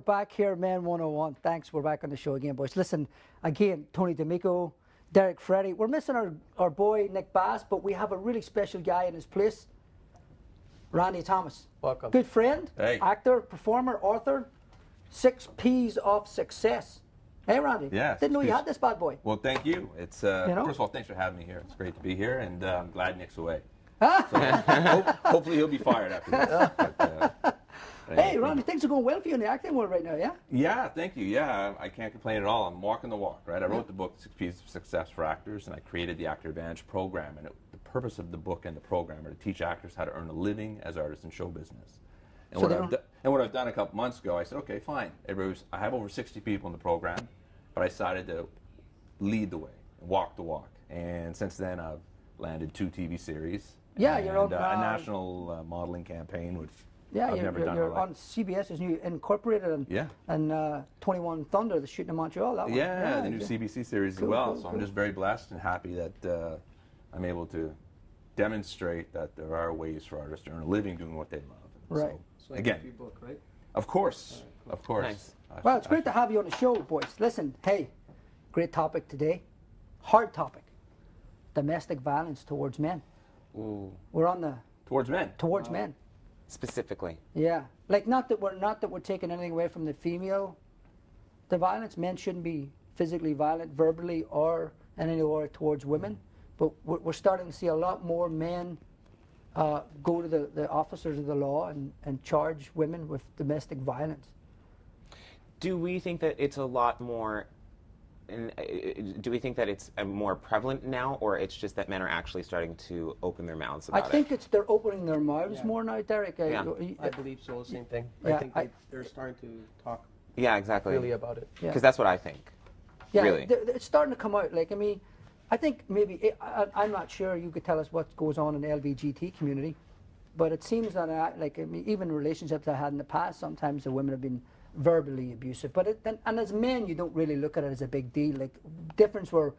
back here, Men 101. Thanks, we're back on the show again, boys. Listen, again, Tony D'Amico, Derek Freddy. We're missing our boy, Nick Bass, but we have a really special guy in his place, Rodney Thomas. Welcome. Good friend, Hey. actor, performer, author, 6 P's of success. Hey, Randy. Yeah. Didn't know you had this bad boy. Well, thank you. It's know? First of all, thanks for having me here. It's great to be here, and I'm glad Nick's away. Ah. So, hopefully he'll be fired after this. But, Hey, Randy, things are going well for you in the acting world right now, yeah? Yeah, thank you. Yeah, I can't complain at all. I'm walking the walk, right? I wrote the book, 6 P's of Success for Actors, and I created the Actor Advantage program. And the purpose of the book and the program are to teach actors how to earn a living as artists in show business. And, what I've done a couple months ago, I said, okay, fine. I have over 60 people in the program, but I decided to lead the way, walk the walk. And since then, I've landed 2 TV series. Yeah, and you're on a national modeling campaign, which yeah, I've never done. You're on CBS's new Incorporated and 21 Thunder, the shooting in Montreal. That one. Yeah, the new CBC series as well. Cool. I'm just very blessed and happy that I'm able to demonstrate that there are ways for artists to earn a living doing what they love. And Right. So again, your book, right? of course, of course. Nice. Well, it's great to have you on the show, boys. Listen, hey, great topic today. Hard topic. Domestic violence towards men. Ooh. We're on the Towards men. towards men. Specifically. Yeah, like not that we're taking anything away from the female. The violence, men shouldn't be physically violent, verbally or in any way towards women. But we're starting to see a lot more men go to the officers of the law and charge women with domestic violence. Do we think that it's a lot more, do we think that it's more prevalent now, or it's just that men are actually starting to open their mouths about it? I think it's they're opening their mouths more now, Derek. Yeah. I believe so, the same thing. Yeah, I think they're starting to talk Yeah, exactly. really about it. Yeah. Because that's what I think. Yeah, Really. it's starting to come out. Like, I mean, I think maybe, I'm not sure you could tell us what goes on in the LBGT community, but it seems that, even relationships I had in the past, sometimes the women have been verbally abusive. But and as men, you don't really look at it as a big deal. Like, difference we're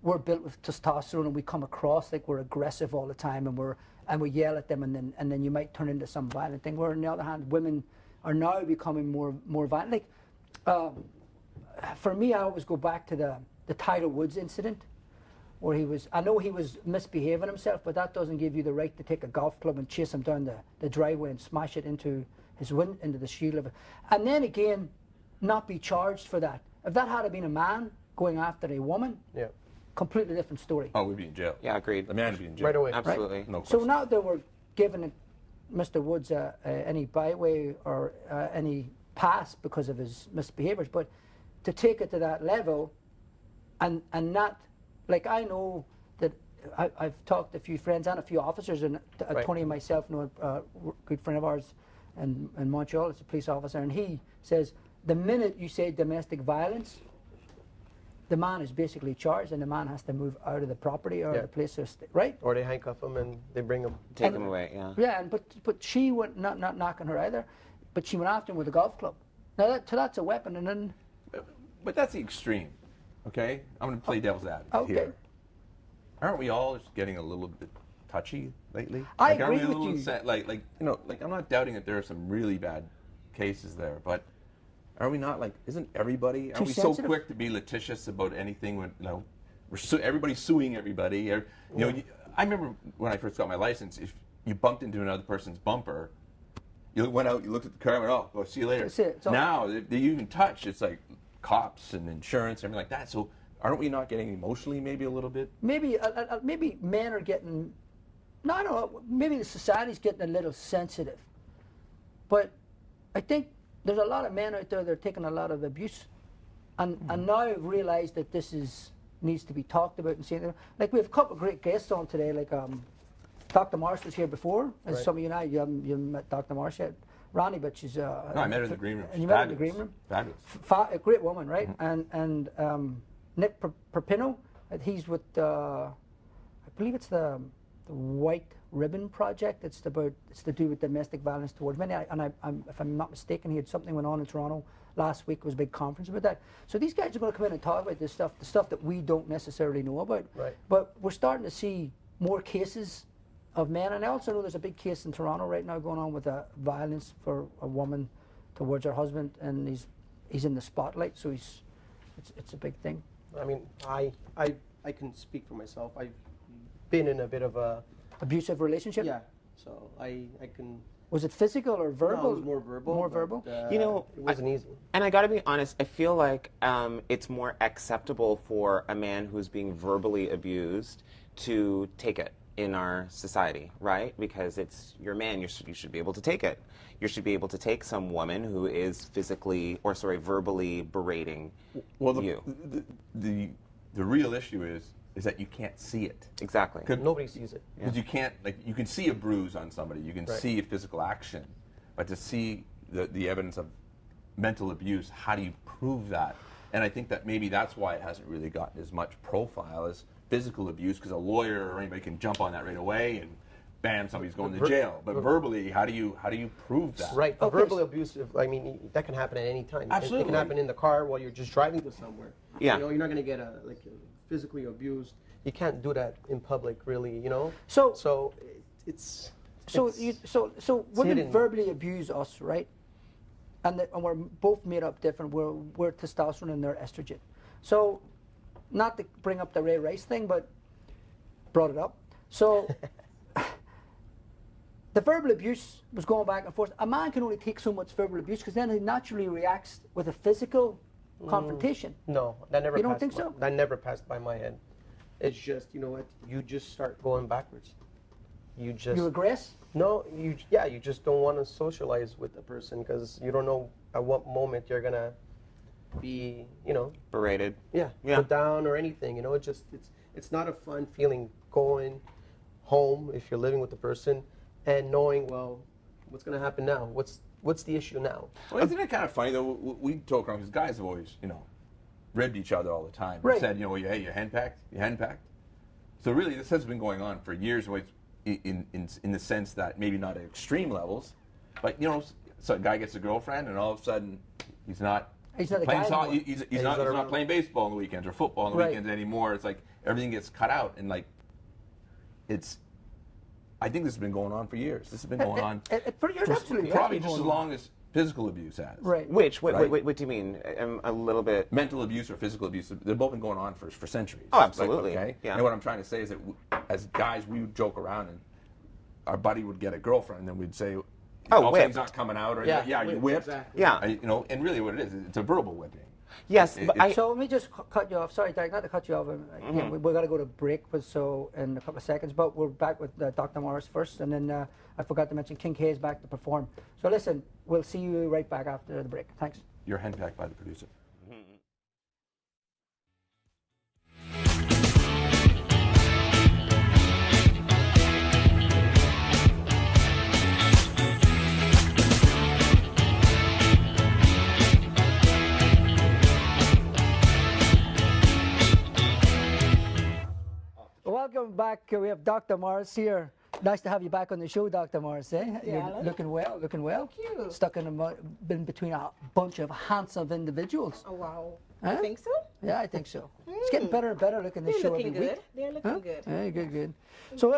built with testosterone, and we come across like we're aggressive all the time, and we yell at them, and then you might turn into some violent thing. Where on the other hand, women are now becoming more violent. Like, for me, I always go back to the Tiger Woods incident, where I know he was misbehaving himself, but that doesn't give you the right to take a golf club and chase him down the driveway and smash it into into the shield of it. And then again, not be charged for that. If that had been a man going after a woman, completely different story. Oh, we'd be in jail. Yeah, agreed. The man would be in jail. Right away. Absolutely. No So question. now that we're giving Mr. Woods any byway or any pass because of his misbehaviors, but to take it to that level and not, like, I know that I've talked to a few friends and a few officers, and Tony and myself know a good friend of ours in Montreal, it's a police officer, and he says the minute you say domestic violence, the man is basically charged, and the man has to move out of the property or the place, right? Or they handcuff him and they bring him. Take them away, yeah. Yeah, but she went not knocking her either, but she went after him with a golf club. Now that's a weapon, and then. But that's the extreme, okay? I'm going to play devil's advocate here. Aren't we all just getting a little bit touchy lately? I aren't agree we a with little you. Like I'm not doubting that there are some really bad cases there, but are we not, like, isn't everybody, are we so quick to be litigious about anything when, everybody's suing everybody? Or, I remember when I first got my license, if you bumped into another person's bumper, you went out, you looked at the car, and went, oh, well, see you later. That's it. Now, if you even touch, it's like cops and insurance, everything like that. So aren't we not getting emotionally maybe a little bit? Maybe men are getting, no, I don't know, maybe the society's getting a little sensitive. But I think there's a lot of men out there that are taking a lot of abuse, and now have realized that this needs to be talked about and seen. Like, we have a couple of great guests on today, like Dr. Morris was here before, as some of you know, you haven't met Dr. Morris yet. Ronnie, but she's no, I met her in the green room. And you met her in the green room? Fabulous. A great woman, right? And Nick Perpino, he's with, I believe it's the White Ribbon Project. It's to do with domestic violence towards men. If I'm not mistaken, he had something went on in Toronto last week. It was a big conference about that. So these guys are going to come in and talk about this stuff, the stuff that we don't necessarily know about. Right. But we're starting to see more cases of men, and I also know there's a big case in Toronto right now going on with violence for a woman towards her husband, and he's in the spotlight, so it's a big thing. I mean, I can speak for myself. I've been in a bit of a Abusive relationship? yeah. So I can. Was it physical or verbal? No, it was more verbal. More but, verbal? You know, it wasn't easy. And I gotta be honest, I feel like it's more acceptable for a man who's being verbally abused to take it in our society, right? Because it's your man, you should be able to take it. You should be able to take some woman who is verbally berating you. The real issue is that you can't see it. Exactly. Nobody sees it. Because you can't, like, you can see a bruise on somebody, you can Right. see a physical action, but to see the evidence of mental abuse, how do you prove that? And I think that maybe that's why it hasn't really gotten as much profile as physical abuse, because a lawyer or anybody can jump on that right away and bam, somebody's going to jail. But verbally, how do you prove that? Right. Okay. Verbally abusive. I mean, that can happen at any time. Absolutely. It can happen in the car while you're just driving to somewhere. Yeah. You know, you're not going to get physically abused. You can't do that in public, really. You know. So It's. So women hidden. verbally abuse us, right? And we're both made up different. We're testosterone and they're estrogen. So, not to bring up the Ray Rice thing, but brought it up. So, the verbal abuse was going back and forth. A man can only take so much verbal abuse because then he naturally reacts with a physical confrontation. No, that never. You don't passed think by- so? That never passed by my head. It's just, you know what? You just start going backwards. You just. You regress? No, you just don't want to socialize with the person because you don't know at what moment you're gonna be, Berated. yeah, Yeah. put down or anything. You know, it's not a fun feeling going home if you're living with the person and knowing, well, what's gonna happen now? What's the issue now? Well, isn't it kind of funny though? We talk around because guys have always, ribbed each other all the time. Right. Said, hey, you henpecked, you henpecked. So really, this has been going on for years. In the sense that maybe not at extreme levels, but so a guy gets a girlfriend and all of a sudden he's not He's not a playing guy soccer. anymore. He's not playing baseball on the weekends or football on the Right. weekends anymore. It's like everything gets cut out and like it's. I think this has been going on for years. This has been going on You're absolutely probably right. just as long as physical abuse has. Right. What Right. do you mean? I'm a little bit. Mental abuse or physical abuse, they've both been going on for centuries. Oh, absolutely. Like, okay? Yeah. And what I'm trying to say is that as guys, we would joke around and our buddy would get a girlfriend and then we'd say, whipped. thing's not coming out, or Yeah, you whipped. exactly. Yeah. And really what it is, it's a verbal whipping. Yes, It- but it's- So let me just cut you off. Sorry, Derek, not to cut you off. Again, we've got to go to break, so in a couple of seconds. But we're back with Dr. Morris first, and then I forgot to mention King K is back to perform. So listen, we'll see you right back after the break. Thanks. You're henpecked by the producer. Welcome back. We have Dr. Morris here. Nice to have you back on the show, Dr. Morris. Yeah, You're Alan. looking well. Looking well. Thank you. Stuck in between a bunch of handsome individuals. Oh, wow. Huh? You think so? Yeah, I think so. It's getting better and better looking this They're show looking every good. week. They're looking Huh? good. Yeah, good. So,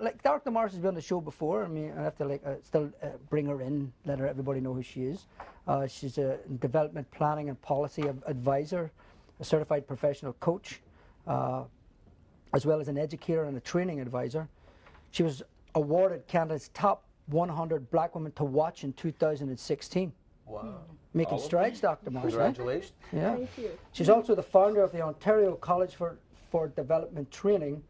like Dr. Morris has been on the show before. I mean, I have to still bring her in, let everybody know who she is. She's a development planning and policy advisor, a certified professional coach, as well as an educator and a training advisor. She was awarded Canada's top 100 black women to watch in 2016. Wow. Making strides, Dr. Morris. huh? Congratulations. Yeah. Thank you. She's also the founder of the Ontario College for Development Training,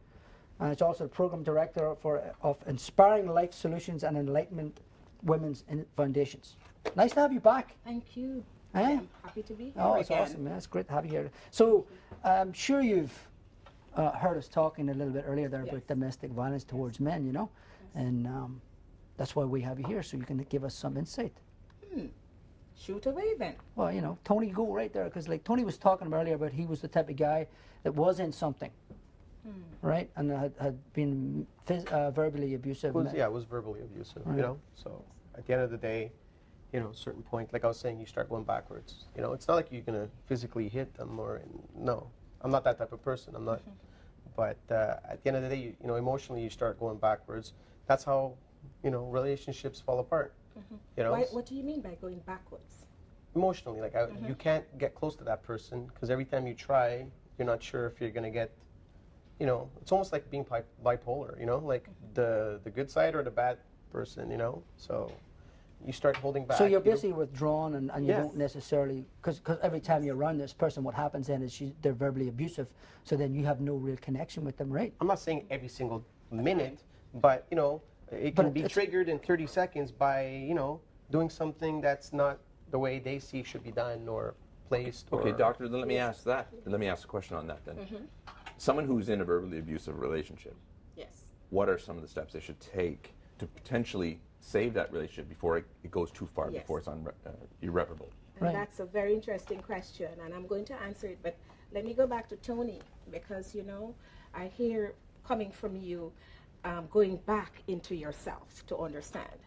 and she's also the program director of Inspiring Life Solutions and Enlightenment Women's Foundations. Nice to have you back. Thank you. Eh? Yeah, I'm happy to be here Oh, it's again. awesome, man. It's great to have you here. So, I'm sure you've heard us talking a little bit earlier there about domestic violence towards men, and that's why we have you here, so you can give us some insight. Shoot away then. Well, Tony, go right there, because like Tony was talking earlier about he was the type of guy that was in something, right? And had been verbally abusive. It was verbally abusive, So at the end of the day, certain point, like I was saying, you start going backwards. It's not like you're going to physically hit them no. I'm not that type of person. I'm not. But at the end of the day, emotionally you start going backwards. That's how, relationships fall apart. You know, What do you mean by going backwards? emotionally, like you can't get close to that person because every time you try, you're not sure if you're gonna get. You know, it's almost like being bipolar. You know, like the good side or the bad person. You know, so you start holding back. So you're basically withdrawn, and you Yes. don't necessarily, because every time you're around this person, what happens then is they're verbally abusive, so then you have no real connection with them, right? I'm not saying every single minute, but you know, it can be triggered in 30 seconds by doing something that's not the way they see should be done or placed. Okay, or, doctor, then let me ask that. Let me ask a question on that then. Someone who's in a verbally abusive relationship, Yes. what are some of the steps they should take to potentially save that relationship before it goes too far, Yes. before it's irreparable? And Right. that's a very interesting question, and I'm going to answer it. But let me go back to Tony, because I hear coming from you going back into yourself to understand.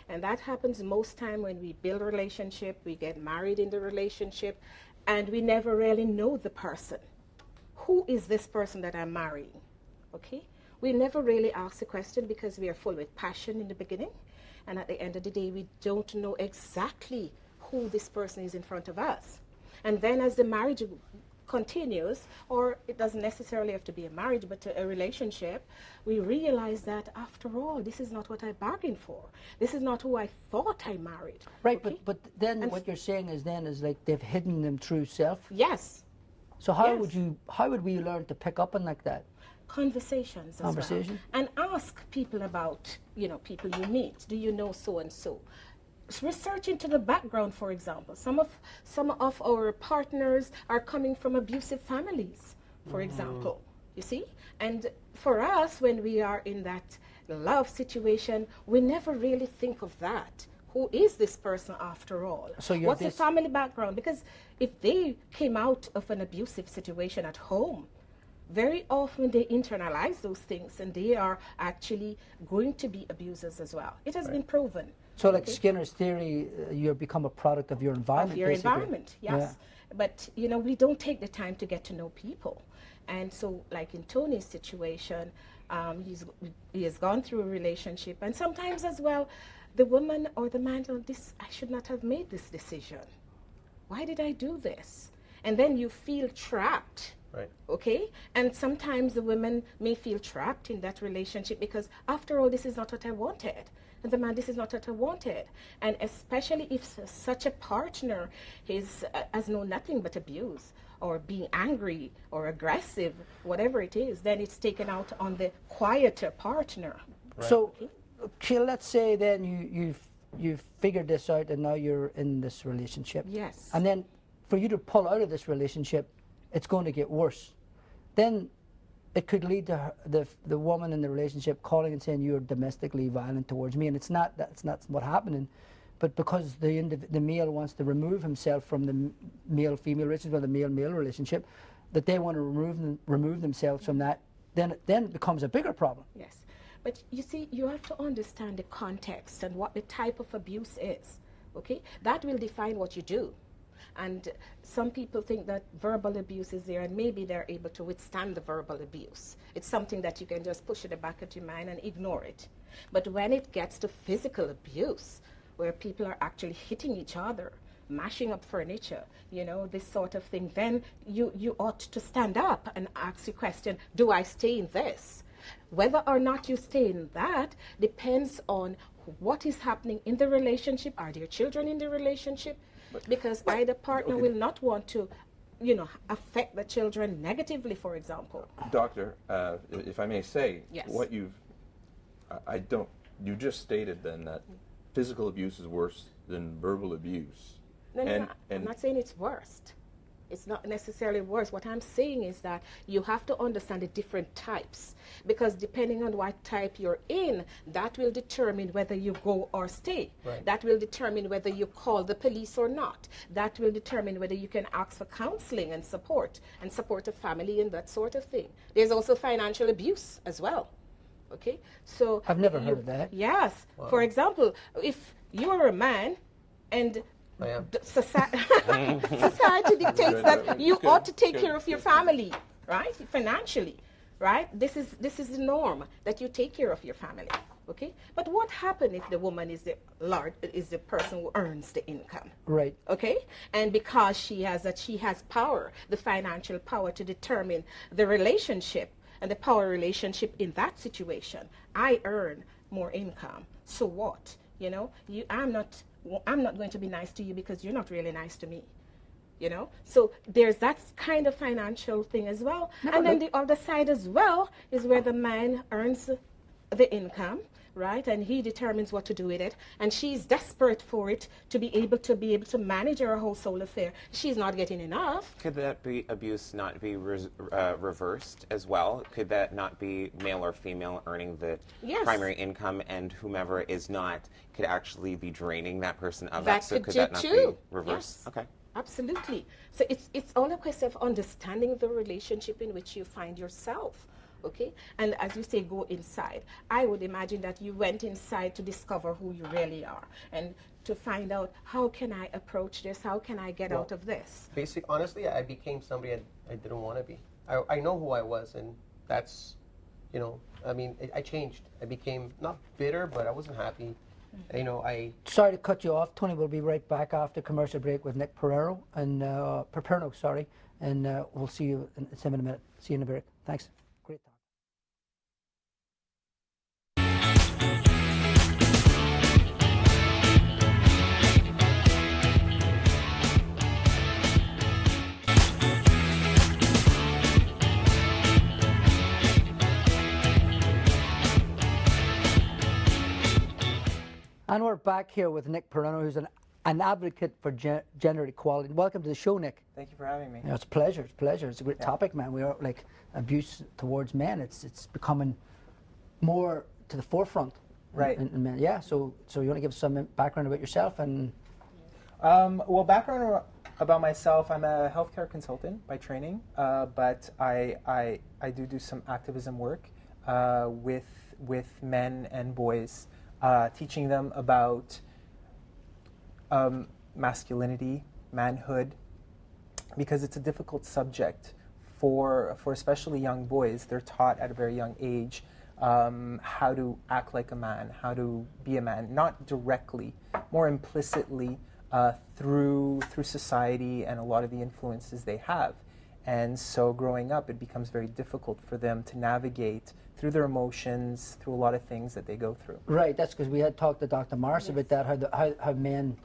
And that happens most time when we build a relationship, we get married in the relationship, and we never really know the person. Who is this person that I'm marrying? Okay? We never really ask the question because we are full with passion in the beginning. And at the end of the day, we don't know exactly who this person is in front of us. And then as the marriage continues, or it doesn't necessarily have to be a marriage, but a relationship, we realize that after all, this is not what I bargained for. This is not who I thought I married. Right, okay? but then what you're saying is like they've hidden them true self. Yes. So how Yes. would we learn to pick up on like that? Conversations as Conversation. well. And ask people about, people you meet. Do you know so and so? Research into the background, for example. Some of our partners are coming from abusive families, for example. You see? And for us, when we are in that love situation, we never really think of that. Who is this person after all? So you're What's the family background? Because if they came out of an abusive situation at home, very often they internalize those things and they are actually going to be abusers as well. It has been proven. So like Skinner's theory, you become a product of your environment. Of your basically. environment, yes. But, we don't take the time to get to know people. And so, like in Tony's situation, he has gone through a relationship. And sometimes as well, the woman or the man, I should not have made this decision. Why did I do this? And then you feel trapped. Right. Okay? And sometimes the women may feel trapped in that relationship because, after all, this is not what I wanted. And the man, this is not what I wanted. And especially if such a partner has known nothing but abuse or being angry or aggressive, whatever it is, then it's taken out on the quieter partner. Right. So, okay, let's say then you've figured this out and now you're in this relationship. Yes. And then for you to pull out of this relationship, it's going to get worse. Then it could lead to the woman in the relationship calling and saying you're domestically violent towards me, and that's not what happening. But because the male wants to remove himself from the male-female relationship or the male-male relationship, that they want to remove themselves from that, then it becomes a bigger problem. Yes. But you see, you have to understand the context and what the type of abuse is. Okay? That will define what you do. And some people think that verbal abuse is there and maybe they're able to withstand the verbal abuse. It's something that you can just push in the back of your mind and ignore it. But when it gets to physical abuse, where people are actually hitting each other, mashing up furniture, this sort of thing, then you ought to stand up and ask the question, do I stay in this? Whether or not you stay in that depends on what is happening in the relationship. Are there children in the relationship? Because either partner will not want to, affect the children negatively, for example. Doctor, if I may say, Yes. what you just stated then that physical abuse is worse than verbal abuse. No, I'm not saying it's worst. It's not necessarily worse. What I'm saying is that you have to understand the different types, because depending on what type you're in, that will determine whether you go or stay. Right. That will determine whether you call the police or not. That will determine whether you can ask for counseling and support a family and that sort of thing. There's also financial abuse as well. Okay? So I've never heard of that. Yes. Wow. For example, if you're a man and I am. society dictates that you ought to take care of your family, right? Financially, right? This is the norm, that you take care of your family. Okay, but what happens if the woman is the person who earns the income? Right. Okay, and because she has power, the financial power to determine the relationship and the power relationship in that situation. I earn more income, so what? You know, I'm not going to be nice to you because you're not really nice to me. You know, so there's that kind of financial thing as well. And then the other side as well is where the man earns the income, right, and he determines what to do with it, and she's desperate for it to be able to manage her household affair. She's not getting enough. Could that be abuse not be reversed as well? Could that not be male or female earning the primary income, and whomever is not could actually be draining that person of that? So could that not be reversed? Yes. Okay. Absolutely. So it's all a question of understanding the relationship in which you find yourself. Okay, and as you say, go inside. I would imagine that you went inside to discover who you really are and to find out, how can I approach this? How can I get out of this? Honestly, I became somebody I didn't want to be. I know who I was, and that's, you know, I mean, I changed. I became not bitter, but I wasn't happy. You know, Sorry to cut you off, Tony. We'll be right back after commercial break with Nick Paperno, and we'll see you in a minute. See you in a break. Thanks. Great talk. And we're back here with Nick Paperno, who's an advocate for gender equality. Welcome to the show, Nick. Thank you for having me. It's a pleasure. It's a pleasure. It's a great topic, man. We are like abuse towards men. It's becoming more to the forefront. Right. In men. Yeah. So you want to give some background about yourself and? Well, background about myself. I'm a healthcare consultant by training, but I do some activism work with men and boys. Teaching them about masculinity, manhood, because it's a difficult subject for especially young boys. They're taught at a very young age how to act like a man, how to be a man, not directly, more implicitly through society and a lot of the influences they have. And so growing up, it becomes very difficult for them to navigate through their emotions, through a lot of things that they go through. Right, that's because we had talked to Dr. Morris about that, how men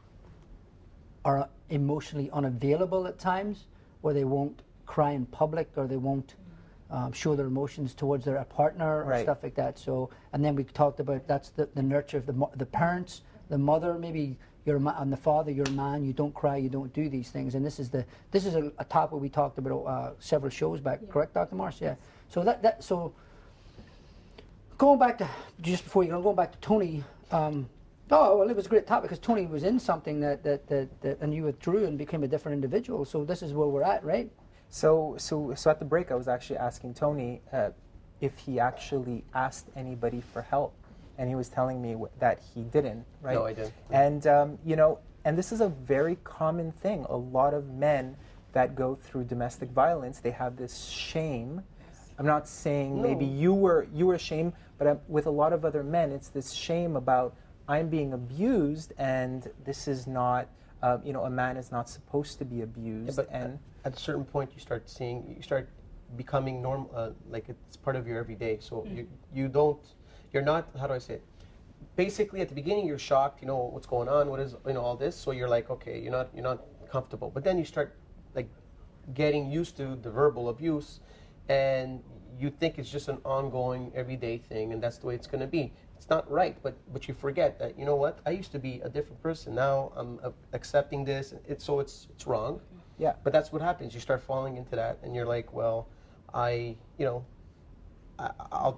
are emotionally unavailable at times, where they won't cry in public or they won't show their emotions towards their partner or stuff like that. So, and then we talked about that's the nurture of the parents, the mother, maybe and the father, you're a man, you don't cry, you don't do these things. And this is a topic we talked about several shows back, correct, Dr. Morris? Yeah. So so going back to just before going back to Tony. Oh well, it was a great topic because Tony was in something that and you withdrew and became a different individual. So this is where we're at, right? So at the break, I was actually asking Tony if he actually asked anybody for help. And he was telling me that he didn't, right? No, I didn't. And, you know, and this is a very common thing. A lot of men that go through domestic violence, they have this shame. I'm not saying maybe you were ashamed, but with a lot of other men, it's this shame about, I'm being abused, and this is not, you know, a man is not supposed to be abused. Yeah, but at a certain point, you start becoming normal, like it's part of your everyday. So you're not, how do I say it? Basically, at the beginning, you're shocked, you know, what's going on, what is, you know, all this. So you're like, okay, you're not comfortable. But then you start, like, getting used to the verbal abuse, and you think it's just an ongoing, everyday thing, and that's the way it's going to be. It's not right, but you forget that, you know what, I used to be a different person. Now I'm accepting this, it's wrong. Yeah. But that's what happens. You start falling into that, and you're like, well, I'll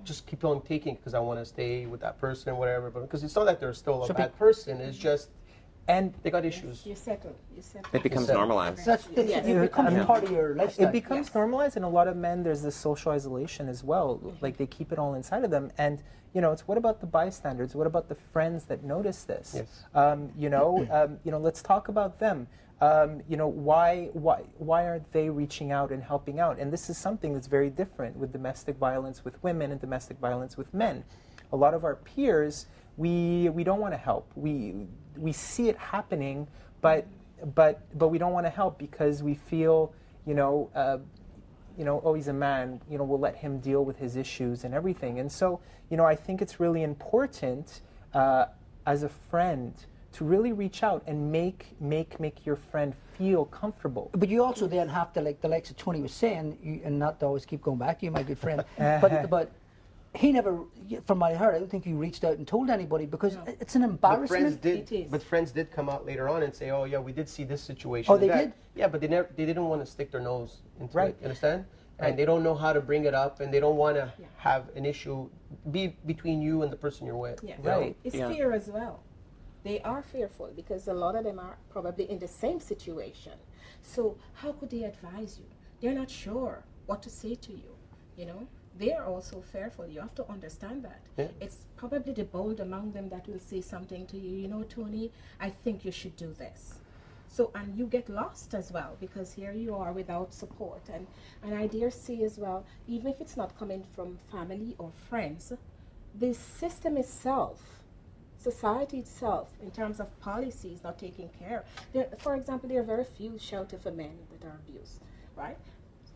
just keep on taking because I want to stay with that person or whatever. But because it's not that they're still a bad person, it's just, and they got issues. You settle. It becomes normalized. It becomes part of your lifestyle. It becomes normalized, and a lot of men, there's this social isolation as well. Like, they keep it all inside of them. And, you know, it's what about the bystanders? What about the friends that notice this? Yes. You know, let's talk about them. You know, why aren't they reaching out and helping out? And this is something that's very different with domestic violence with women and domestic violence with men. a lot of our peers, we don't want to help. We see it happening, but we don't want to help because we feel, oh, he's a man, we'll let him deal with his issues and everything. And so, I think it's really important as a friend to really reach out and make your friend feel comfortable. But you also then have to, like the likes of Tony was saying, and not to always keep going back to you, my good friend, but he never, from what I heard, I don't think you reached out and told anybody because it's an embarrassment. But friends did come out later on and say, oh yeah, we did see this situation. Oh, they did? Yeah, but they didn't want to stick their nose into Right. it, you understand? Right. And they don't know how to bring it up, and they don't want to have an issue be between you and the person you're with. Yeah. you know? Right. It's fear as well. They are fearful because a lot of them are probably in the same situation. So how could they advise you? They're not sure what to say to you, They are also fearful. You have to understand that. Yeah. It's probably the bold among them that will say something to you, Tony, I think you should do this. So, and you get lost as well because here you are without support. And I dare say as well, even if it's not coming from family or friends, the system itself, society itself, in terms of policies not taking care. For example, there are very few shelter for men that are abused, right?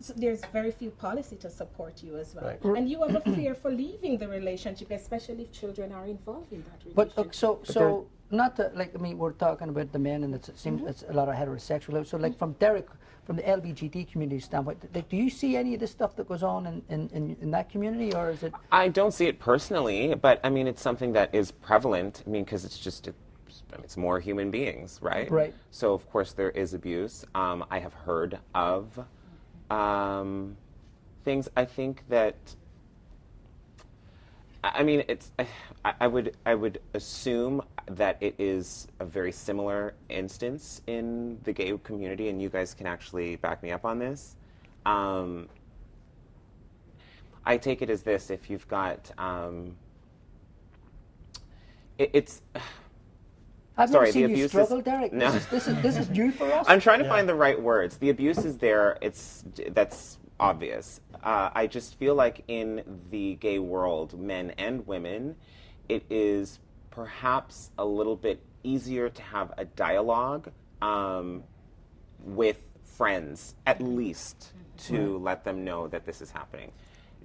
So there's very few policy to support you as well. Right. And you have a fear for leaving the relationship, especially if children are involved in that relationship. But so not to, we're talking about the men, and it seems it's a lot of heterosexual. So from Derek, from the LGBT community standpoint, do you see any of this stuff that goes on in that community, or is it? I don't see it personally, but I mean, it's something that is prevalent. I mean, because it's more human beings, right? Right. So of course there is abuse. I have heard of things. I think that. I mean, I would assume that it is a very similar instance in the gay community, and you guys can actually back me up on this. I take it as this: if you've got, it's. I've Sorry, never seen the you abuse struggle, is, Derek. No. This is new for us. I'm trying to find the right words. The abuse is there. That's obvious. I just feel like in the gay world, men and women, it is perhaps a little bit easier to have a dialogue with friends, at least, to let them know that this is happening.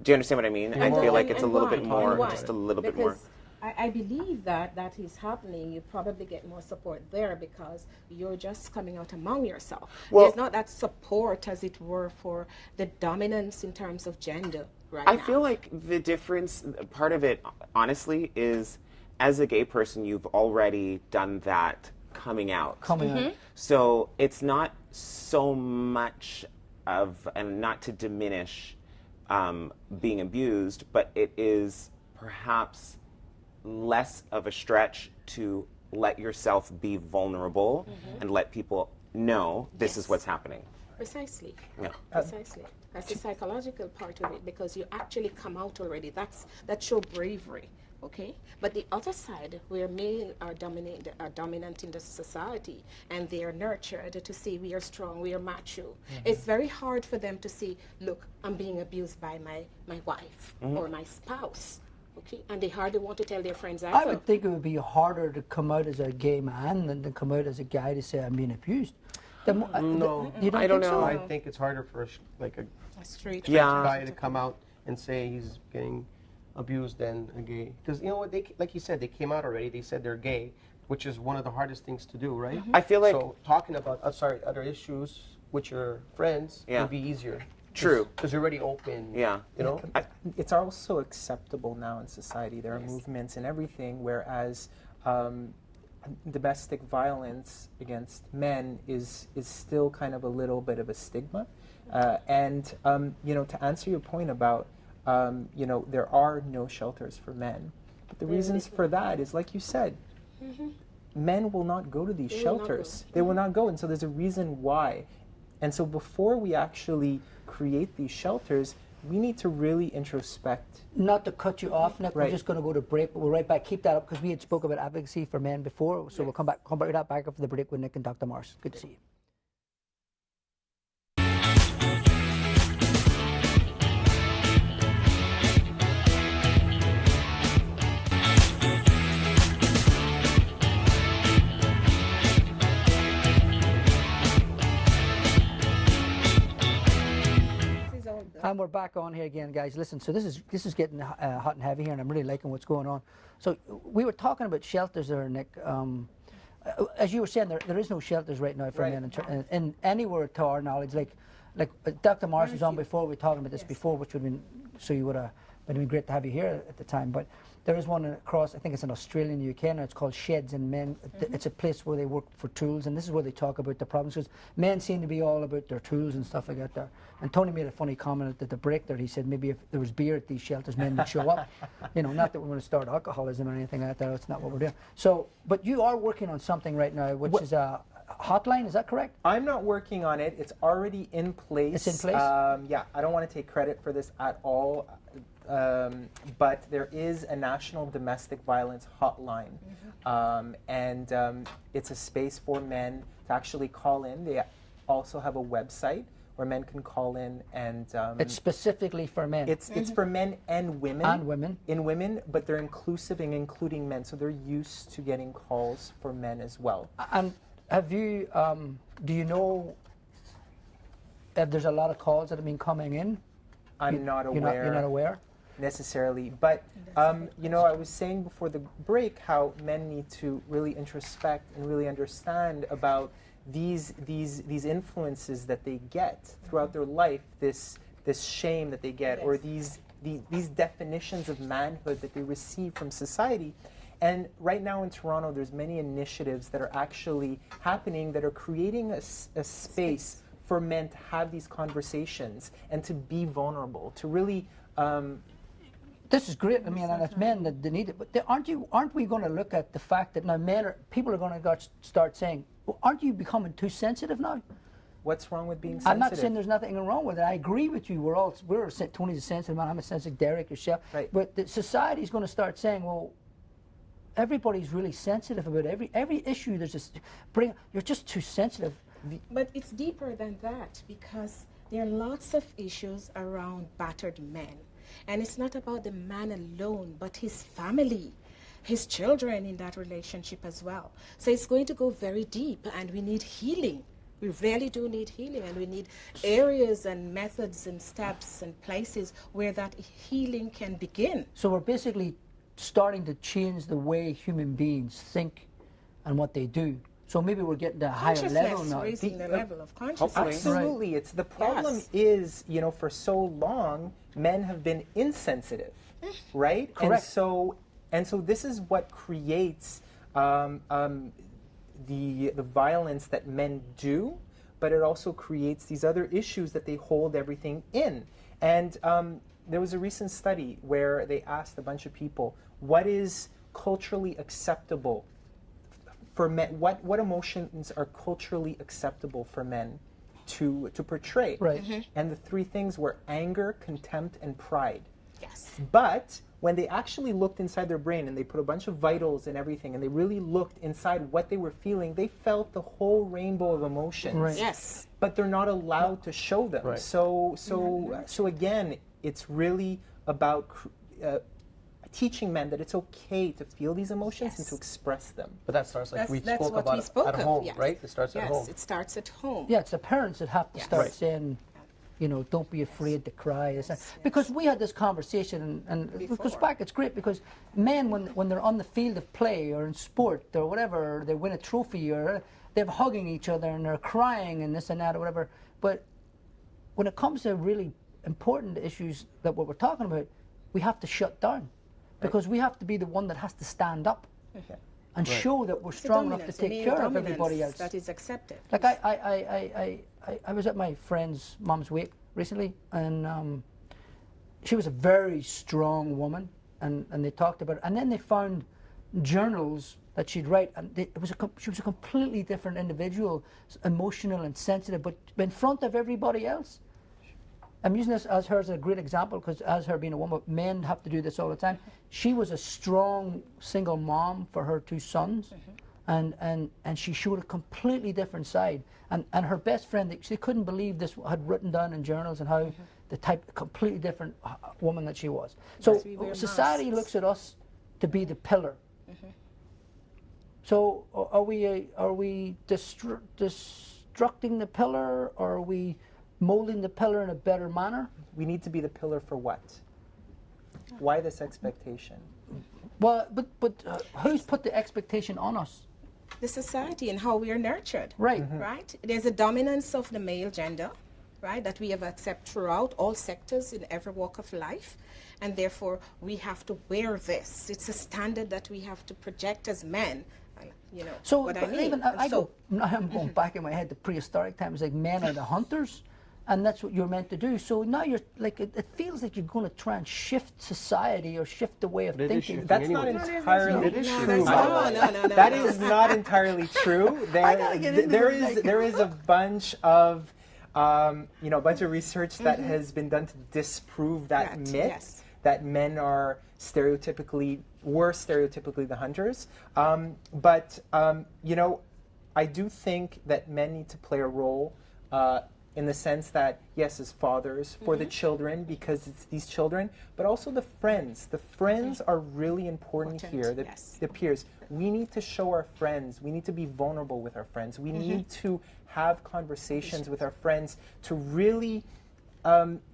Do you understand what I mean? I feel like it's a little bit more, just a little bit more. I believe that is happening. You probably get more support there because you're just coming out among yourself. Well, there's not that support, as it were, for the dominance in terms of gender right I now. feel like the difference, part of it, honestly, is as a gay person, you've already done that coming out. So it's not so much of, and not to diminish being abused, but it is perhaps less of a stretch to let yourself be vulnerable and let people know this is what's happening. Precisely. Yeah. Precisely. That's the psychological part of it because you actually come out already. That shows bravery. Okay, but the other side, where men are dominant in the society, and they are nurtured to say we are strong, we are macho. It's very hard for them to say, "Look, I'm being abused by my wife or my spouse." Okay, and they hardly want to tell their friends either. I would think it would be harder to come out as a gay man than to come out as a guy to say I'm being abused. No, you don't I don't think know. so? I think it's harder for a straight guy to come out and say he's getting abused than a gay. Because you know what, like you said, they came out already. They said they're gay, which is one of the hardest things to do, right? I feel like so talking about other issues with your friends would be easier. True. Because you're already open. Yeah. You know. It's also acceptable now in society. There are movements and everything, whereas domestic violence against men is still kind of a little bit of a stigma. And to answer your point about there are no shelters for men, but the reasons for that is, like you said, men will not go to these shelters. They will not go, and so there's a reason why. And so before we actually create these shelters, we need to really introspect. Not to cut you off, Nick, Right. we're just going to go to break, but we're right back. Keep that up because we had spoke about advocacy for men before, so we'll come back with that back after the break with Nick and Dr. Morris. Good to see you. And we're back on here again, guys. Listen, so this is getting hot and heavy here, and I'm really liking what's going on. So we were talking about shelters there, Nick. As you were saying, there is no shelters right now for men in anywhere to our knowledge. Like Dr. Morris was on before. We were talking about this before, which would have been, so you would have been great to have you here at the time. But there is one across, I think it's in Australia and UK now, it's called Sheds and Men. It's a place where they work for tools, and this is where they talk about the problems, because men seem to be all about their tools and stuff like that there. And Tony made a funny comment at the break there. He said maybe if there was beer at these shelters, men would show up. You know, not that we're going to start alcoholism or anything like that. That's not what we're doing. So, but you are working on something right now, which is a hotline, is that correct? I'm not working on it. It's already in place. It's in place? Yeah, I don't want to take credit for this at all. But there is a national domestic violence hotline, and it's a space for men to actually call in. They also have a website where men can call in, and it's specifically for men. It's for men and women. And women. In women, but they're inclusive and including men, so they're used to getting calls for men as well. And have you? Do you know if there's a lot of calls that have been coming in? I'm not aware. You're not aware? Necessarily, but you know, I was saying before the break how men need to really introspect and really understand about these influences that they get throughout their life, this shame that they get, or these definitions of manhood that they receive from society. And right now in Toronto, there's many initiatives that are actually happening that are creating a space for men to have these conversations and to be vulnerable, to really. This is great. I mean, and it's men that they need it. But aren't we going to look at the fact that now people are going to start saying, well, aren't you becoming too sensitive now? What's wrong with being sensitive? I'm not saying there's nothing wrong with it. I agree with you. Tony's a sensitive man. I'm a sensitive, Derek, yourself. Right. But the society's going to start saying, well, everybody's really sensitive about every issue. There's just you're just too sensitive. But it's deeper than that, because there are lots of issues around battered men. And it's not about the man alone, but his family, his children in that relationship as well. So it's going to go very deep, and we need healing. We really do need healing, and we need areas and methods and steps and places where that healing can begin. So we're basically starting to change the way human beings think and what they do. So maybe we're getting to a higher level now. Raising the level of consciousness. Absolutely. It's the problem is, you know, for so long, men have been insensitive, right? Correct. And so this is what creates the violence that men do, but it also creates these other issues that they hold everything in. And there was a recent study where they asked a bunch of people, what is culturally acceptable for men? What emotions are culturally acceptable for men to portray? Right. And the three things were anger, contempt, and pride. Yes. But when they actually looked inside their brain and they put a bunch of vitals and everything, and they really looked inside what they were feeling, they felt the whole rainbow of emotions. Right. Yes. But they're not allowed to show them. Right. So again, it's really about teaching men that it's okay to feel these emotions and to express them. But that starts like That's we spoke what about we spoke at of, home, yes. right? It starts at home. Yes, it starts at home. Yeah, it's the parents that have to Yes. start Right. saying, you know, don't be afraid to cry. Because we had this conversation, and it goes back, it's great, because men, when they're on the field of play or in sport or whatever, or they win a trophy, or they're hugging each other and they're crying and this and that or whatever. But when it comes to really important issues that what we're talking about, we have to shut down. Because we have to be the one that has to stand up and show that we're It's strong the enough to dominance, the take male care of dominance everybody else. that is accepted. Like I was at my friend's mom's wake recently, and she was a very strong woman, and they talked about it. And then they found journals that she'd write, and she was a completely different individual, emotional and sensitive, but in front of everybody else. I'm using this as her as a great example, because as her being a woman, men have to do this all the time. She was a strong single mom for her two sons, and she showed a completely different side. And her best friend, she couldn't believe this, had written down in journals and how the type, completely different woman that she was. So Yes, we wear society masks. looks at us to be the pillar. So are we destructing the pillar, or are we molding the pillar in a better manner? We need to be the pillar for what? Why this expectation? Well, but who's put the expectation on us? The society and how we are nurtured. Right. Right? There's a dominance of the male gender, right, that we have accepted throughout all sectors in every walk of life. And therefore, we have to wear this. It's a standard that we have to project as men. You know, So what I mean. even I'm going back in my head to prehistoric times, like men are the hunters, and that's what you're meant to do. So now you're like, it feels like you're going to try and shift society or shift the way of But it is thinking. shifting That's not anyway. entirely It is true. true. by the way. No. That is not entirely true. gotta get into There it, like- there is a bunch of a bunch of research that has been done to disprove that myth, yes. that men are stereotypically the hunters. But I do think that men need to play a role in the sense that, yes, as fathers for the children, because it's these children, but also the friends. The friends are really important here, the peers. We need to show our friends. We need to be vulnerable with our friends. We need to have conversations with our friends to really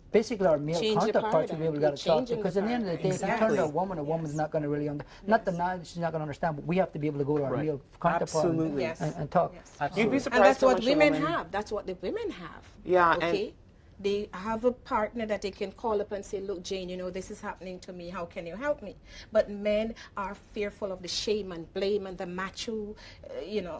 Basically, our male Change the counterparts will be able to paradigm. get a talk, Changing the because at the end of the day, if you turn Exactly. to a woman's not going to really not that now she's not going to understand, but we have to be able to go to our Right. male counterpart Absolutely. Yes. and talk. Yes. You'd be And surprised that's how what much a women woman- have. That's what the women have. Yeah, and- Okay. They have a partner that they can call up and say, look, Jane, this is happening to me. How can you help me? But men are fearful of the shame and blame and the macho,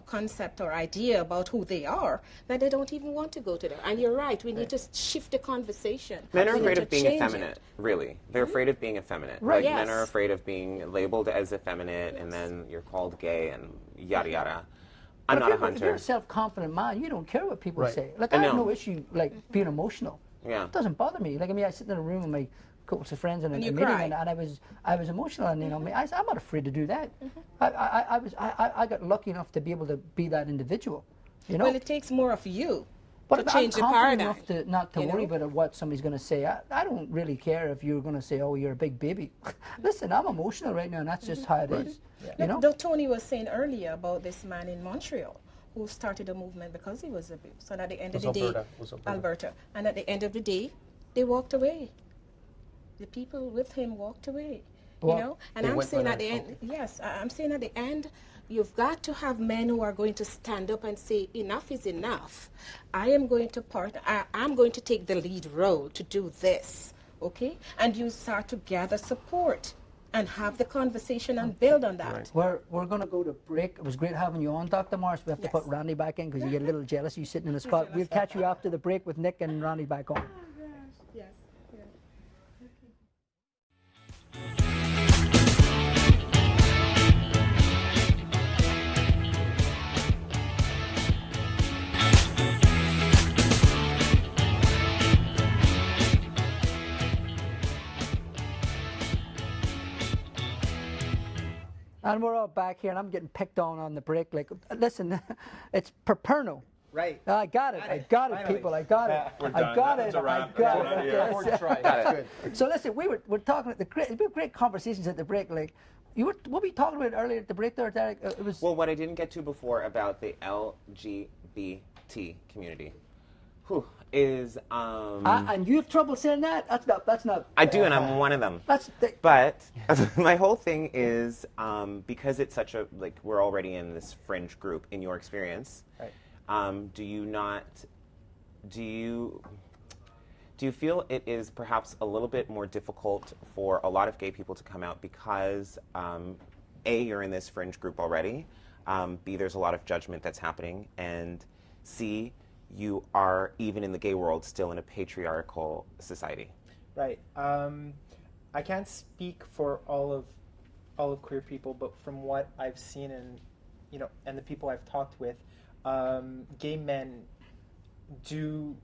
concept or idea about who they are, that they don't even want to go to them. And you're right. We need to shift the conversation. Men are We need afraid to of being change effeminate, it. really. They're afraid of being effeminate. Right. Like, men Yes. are afraid of being labeled as effeminate, and then you're called gay and yada yada. I'm But not a if you're a hunter. self-confident man, you don't care what people Right. say. Like, I I have know. no issue being emotional. Yeah. It doesn't bother me. Like, I sit in a room with my couple of friends in a And you meeting, cry. and I was emotional, and I'm not afraid to do that. I got lucky enough to be able to be that individual. Well, it takes more of you But to if change I'm the confident paradigm. enough to not to you worry know? about what somebody's going to say. I don't really care if you're going to say, "Oh, you're a big baby." Listen, I'm emotional right now, and that's just how it is. You know. Though Tony was saying earlier about this man in Montreal who started a movement because he was abused. And at the end of the day, Alberta. And at the end of the day, they walked away. The people with him walked away. Well, And they I'm went saying by at the their end, yes, I'm saying at the end, you've got to have men who are going to stand up and say, enough is enough. I'm going to take the lead role to do this, okay? And you start to gather support and have the conversation and build on that. Right. We're going to go to break. It was great having you on, Dr. Morris. We have to Yes. put Randy back in because you get a little jealous. You sitting in the spot. We'll catch you after the break with Nick and Randy back on. Yes. And we're all back here, and I'm getting picked on the break. Like, listen, it's Perperno. Right. I got it. I got it, Finally. people. I got it. We're I done. got That's it. a wrap. I got That's it. it. Yes. Good try. That's good. So listen, we're talking at we had great conversations at the break. Like, what were we talking about earlier at the break there, Derek? It was Well, what I didn't get to before about the LGBT community, is and you have trouble saying that. That's not. I do, and I'm one of them. But my whole thing is because it's such a we're already in this fringe group. In your experience, Right. do you feel it is perhaps a little bit more difficult for a lot of gay people to come out because A, you're in this fringe group already, B, there's a lot of judgment that's happening, and C, you are, even in the gay world, still in a patriarchal society? Right. I can't speak for all of queer people, but from what I've seen and the people I've talked with, gay men do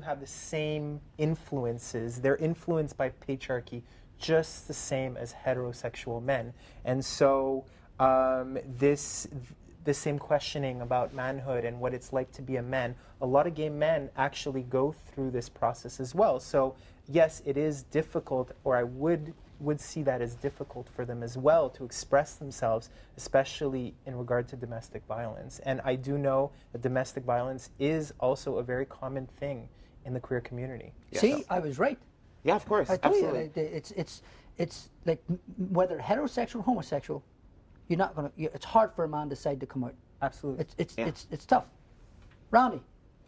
have the same influences. They're influenced by patriarchy just the same as heterosexual men, and so the same questioning about manhood and what it's like to be a man, a lot of gay men actually go through this process as well. So yes, it is difficult, or I would would see that as difficult for them as well to express themselves, especially in regard to domestic violence. And I do know that domestic violence is also a very common thing in the queer community. Yes. See, I was right. Yeah, of course, I tell absolutely. you, it's like whether heterosexual or homosexual, you're not gonna. It's hard for a man to decide to come out. Absolutely. It's tough. Randy,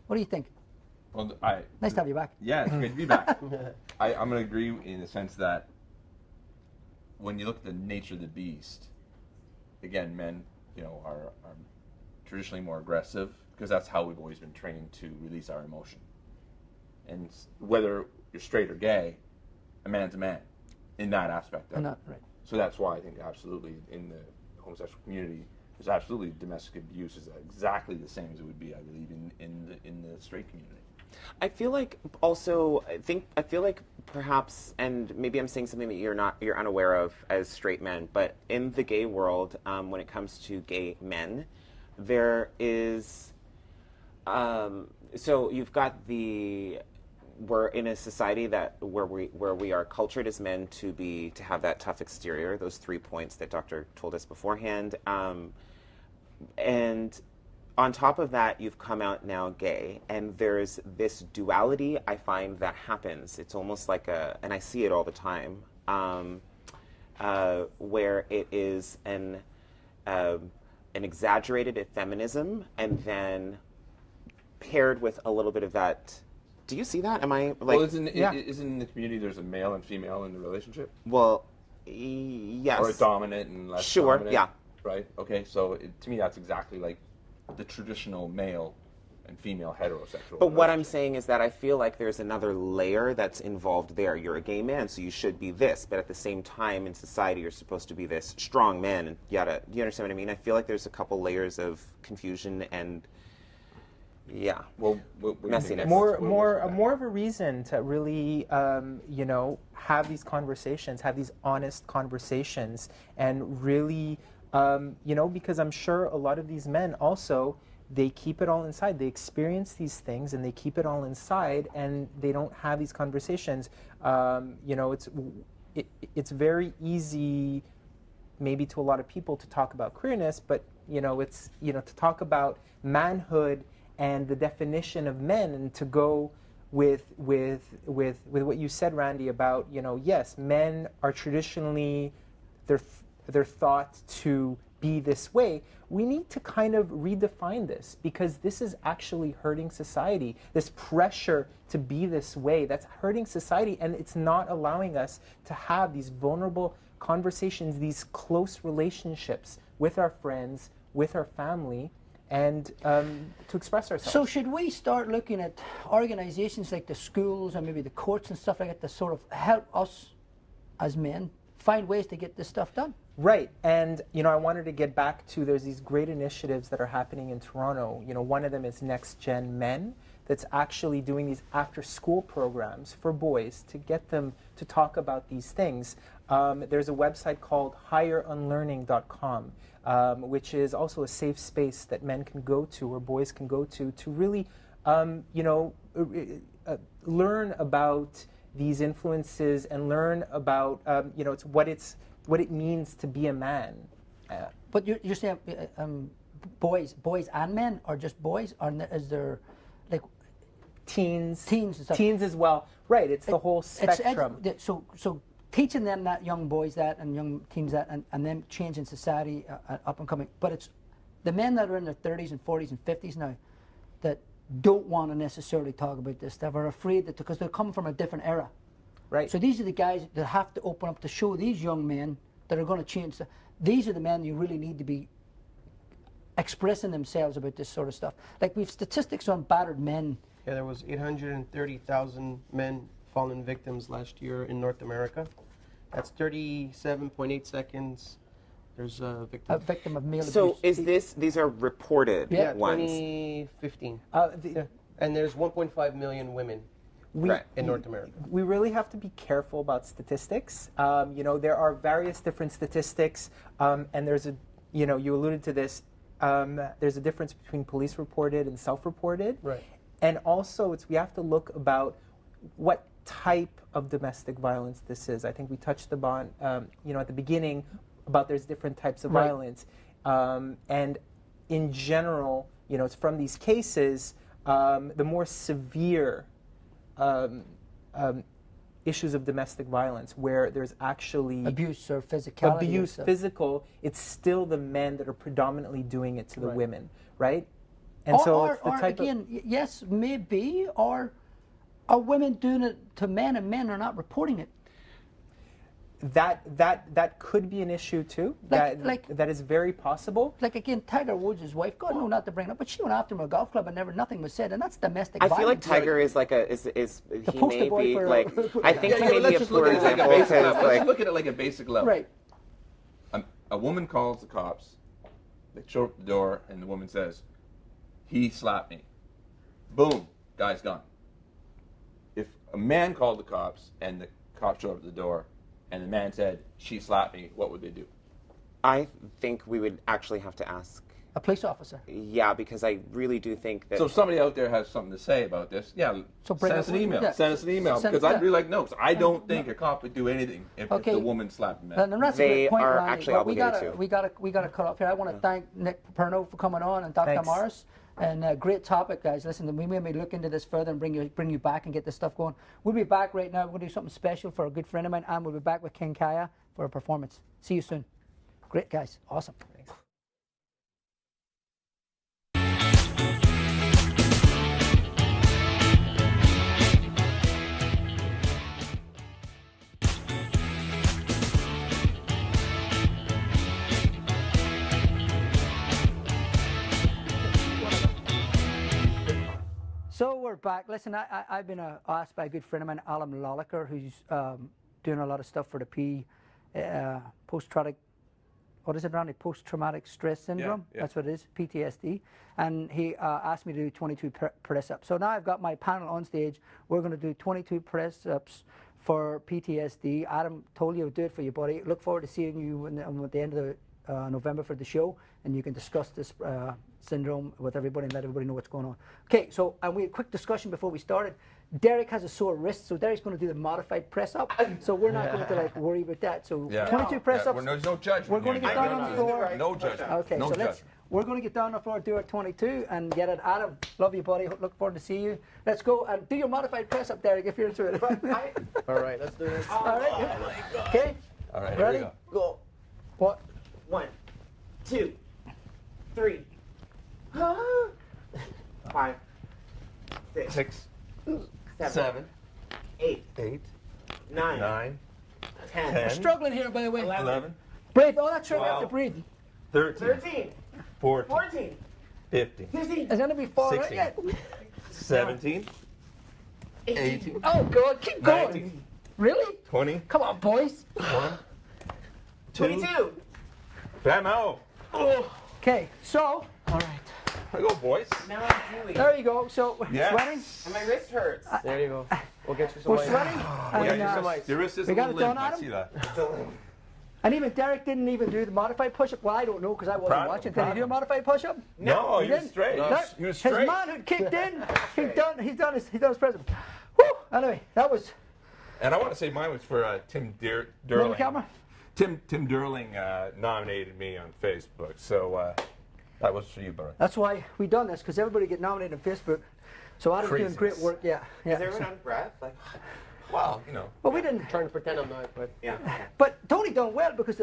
what do you think? Well, Nice to have you back. Yeah, it's great to be back. I'm going to agree in the sense that when you look at the nature of the beast, again, men, are traditionally more aggressive because that's how we've always been trained to release our emotion. And whether you're straight or gay, a man's a man in that aspect of it. Right. So that's why I think absolutely in the homosexual community, there's absolutely domestic abuse is exactly the same as it would be, I believe, in the straight community. I feel like perhaps, and maybe I'm saying something that you're unaware of as straight men, but in the gay world, when it comes to gay men, there is, so you've got we're in a society where we are cultured as men to have that tough exterior, those 3 points that Doctor told us beforehand, and on top of that, you've come out now gay, and there's this duality I find that happens. It's almost like and I see it all the time, where it is an exaggerated feminism, and then paired with a little bit of that. Do you see that? Am I like? Well, isn't in the community there's a male and female in the relationship? Well, yes. Or a dominant and less Sure, dominant? yeah. Right. Okay. So to me, that's exactly like the traditional male and female heterosexual. But what I'm saying is that I feel like there's another layer that's involved there. You're a gay man, so you should be this, but at the same time in society you're supposed to be this strong man and yada. Do you understand what I mean? I feel like there's a couple layers of confusion and messiness. More of a reason to really have these conversations, have these honest conversations, and really because I'm sure a lot of these men also, they keep it all inside. They experience these things and they keep it all inside, and they don't have these conversations. It's very easy, maybe to a lot of people, to talk about queerness, but it's to talk about manhood and the definition of men, and to go with what you said, Randy, about yes, men are traditionally they're thought to be this way. We need to kind of redefine this, because this is actually hurting society. This pressure to be this way, that's hurting society, and it's not allowing us to have these vulnerable conversations, these close relationships with our friends, with our family, and to express ourselves. So should we start looking at organizations like the schools and maybe the courts and stuff like that to sort of help us as men find ways to get this stuff done? Right, and I wanted to get back to, there's these great initiatives that are happening in Toronto. One of them is Next Gen Men, that's actually doing these after-school programs for boys to get them to talk about these things. There's a website called higherunlearning.com, which is also a safe space that men can go to, or boys can go to really, learn about these influences and learn about, what it means to be a man. But you're saying boys and men, or just boys? Or is there like teens and stuff? Teens as well. Right, it's the whole spectrum. So teaching them that, young boys that, and young teens that, and then changing society up and coming. But it's the men that are in their 30s and 40s and 50s now that don't want to necessarily talk about this stuff, are afraid that, because they're coming from a different era. Right. So these are the guys that have to open up to show these young men that are going to change. These are the men you really need to be expressing themselves about this sort of stuff. Like, we've statistics on battered men. Yeah, there was 830,000 men fallen victims last year in North America. That's 37.8 seconds. There's a victim of male abuse. So these are reported ones? 2015. And there's 1.5 million women in North America. We really have to be careful about statistics. There are various different statistics, and there's you alluded to this, there's a difference between police reported and self-reported. Right. And also we have to look about what type of domestic violence this is. I think we touched upon, at the beginning about there's different types of violence. And in general, it's from these cases, the more severe issues of domestic violence where there's actually abuse or physicality. Physical, it's still the men that are predominantly doing it to the women, right? And Or yes, maybe, or are women doing it to men and men are not reporting it? That could be an issue too. That is very possible. Like again, Tiger Woods' wife. God, no, not to bring it up, but she went after him at a golf club and nothing was said, and that's domestic violence. I feel like Tiger is like he may be like. I think he may be a poor example. Let's look at it like a basic level. Right. A woman calls the cops. They show up the door, and the woman says, "He slapped me." Boom, guy's gone. If a man called the cops and the cops showed up at the door, and the man said, "She slapped me," what would they do? I think we would actually have to ask a police officer. Yeah, because I really do think that. So if somebody out there has something to say about this, send us an email. Yeah. Send us an email, because I'd really like to know. Because I don't think a cop would do anything if the woman slapped a man. And that's a great point, are Ronnie, actually but obligated to. We got to cut off here. I want to thank Nick Paperno for coming on and Dr. Morris. And great topic, guys. Listen, we may look into this further and bring you back and get this stuff going. We'll be back right now. We'll do something special for a good friend of mine, and we'll be back with King Kaya for a performance. See you soon. Great, guys. Awesome. Thanks. So we're back. Listen, I've been asked by a good friend of mine, Alan Duggan, who's doing a lot of stuff for the post-traumatic, what is it, Randy? Post-traumatic stress syndrome. Yeah. That's what it is, PTSD. And he asked me to do 22 press-ups. So now I've got my panel on stage. We're going to do 22 press-ups for PTSD. Adam told you to do it for you, buddy. Look forward to seeing you at the end of November for the show, and you can discuss this syndrome with everybody and let everybody know what's going on. Okay, so we had a quick discussion before we started. Derek has a sore wrist, so Derek's going to do the modified press up. So we're not going to worry about that. So 22 press ups. There's no judgment. We're going to get down on the floor. No judgment. Okay, no so judgment. we're going to get down on the floor, do our 22, and get it. Adam, love you, buddy. Look forward to see you. Let's go and do your modified press up, Derek, if you're into it. All right, let's do this. All right. Okay. All right. Ready? Here Go. What? 1, 2, 3, 5, 6, 6, 7, 7, 8, 8, 9, 9, 10, 10, Struggling here, by the way. 11, Breathe. Oh, that's right. We have to breathe. 13, 13, 14, 14, 15, 15, Is going to be far right 16. yet? 17, 18, Oh, God. Keep going. 19, Really? 20, Come on, boys. 1, 2, 22. Famo. Okay, so, all right. There you go, boys. Now I'm doing. There you go. So, Yes. sweating. And my wrist hurts. There you go. We'll get you some We're ice. sweating. Yeah, And, your ice. Your wrist is we a got little it done, limp. I Adam? see that. and even Derek didn't even do the modified push-up. Well, I don't know because I wasn't Proud- watching. Did proud he do a of him. modified push-up? No, He he was didn't? straight. Look, He was his straight. manhood kicked in. He's done his present. Woo! Anyway, that was And I want to say mine was for Tim little Durling. camera. Tim Durling nominated me on Facebook, so that was for you, Barry. That's why we done this because everybody get nominated on Facebook. So Adam's doing great Craziness. work. Yeah. Is everyone out of breath? Like, Well, you know. But we didn't. Trying to pretend I'm not, but yeah. But Tony done well because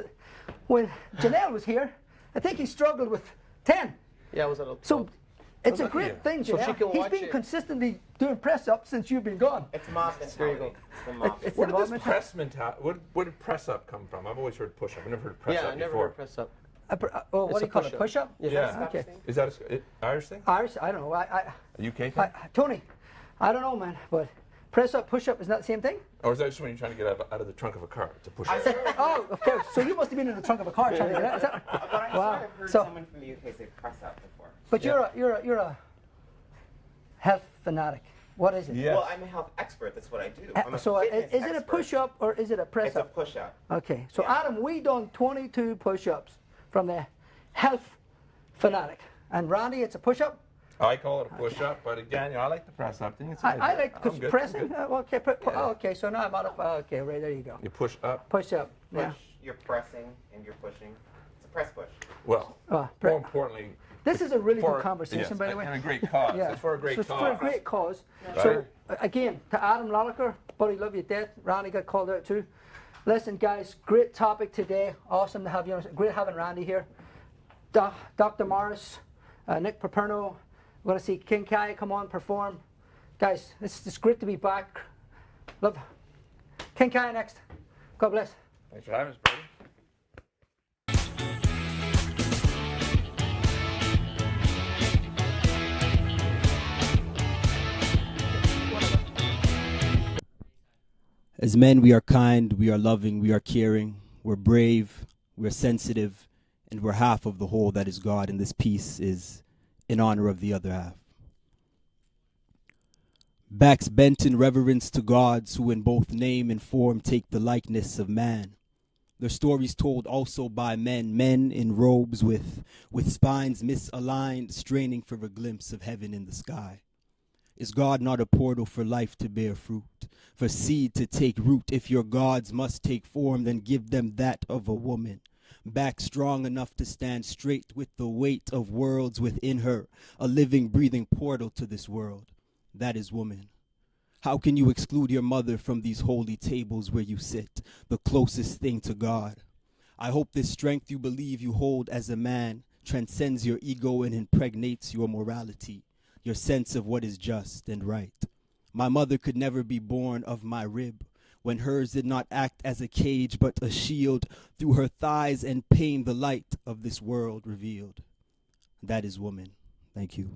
when Janelle was here, I think he struggled with 10. yeah, I was at a. So it's a lucky great you. thing, So she Janelle. can He's watch been it. consistently doing press ups since you've been gone. It's mob There you mentality. go. It's the mob. It's Where the did this moment. press mentality? Where did press up come from? I've always heard push up. I've never heard press Yeah, up I never before. heard press up. What It's do a you call it? push-up. Push up? Yeah. Okay. Is that an Irish thing? Irish? I don't know. A UK thing? Tony, I don't know, man. But press up, push up, is that the same thing? Or is that just when you're trying to get out of the trunk of a car? It's a push up. Oh, of course. So you must have been in the trunk of a car trying to get out. Is that- But I swear Wow. I've heard So- someone from the UK say press up before. But you're a health fanatic. What is it? Yes. Well, I'm a health expert. That's what I do. I'm a So fitness is it a expert. push up or is it a press It's a up? push up. Okay. So Yeah. Adam, we done 22 push ups from the health fanatic. And Randy, it's a push up? I call it a push-up, but again, I like the press-up thing. I like I'm good, pressing. I'm good. Okay, okay. So now I'm out of. Okay, right there you go. You push up. Push up. Push, Yeah. you're pressing and you're pushing. It's a press push. Well, Pre- more importantly, This is a really for- good conversation, yes, by the way. and a great cause. Yeah. It's for a great So it's cause. for a great cause. Right. So again, to Adam Lolliker, buddy, love you to death. Randy got called out too. Listen, guys, great topic today. Awesome to have you on. Great having Randy here. Dr. Morris, Nick Paperno. We're going to see King Kai come on perform. Guys, it's great to be back. Love King Kai next. God bless. Thanks for having us, buddy. As men, we are kind, we are loving, we are caring, we're brave, we're sensitive, and we're half of the whole that is God, and this piece is in honor of the other half. Backs bent in reverence to gods who in both name and form take the likeness of man. Their stories told also by men, men in robes with spines misaligned, straining for a glimpse of heaven in the sky. Is God not a portal for life to bear fruit, for seed to take root? If your gods must take form, then give them that of a woman, back strong enough to stand straight with the weight of worlds within her, a living, breathing portal to this world. That is woman. How can you exclude your mother from these holy tables where you sit, the closest thing to God? I hope this strength you believe you hold as a man transcends your ego and impregnates your morality, your sense of what is just and right. My mother could never be born of my rib, when hers did not act as a cage but a shield, through her thighs and pain the light of this world revealed. That is woman. Thank you.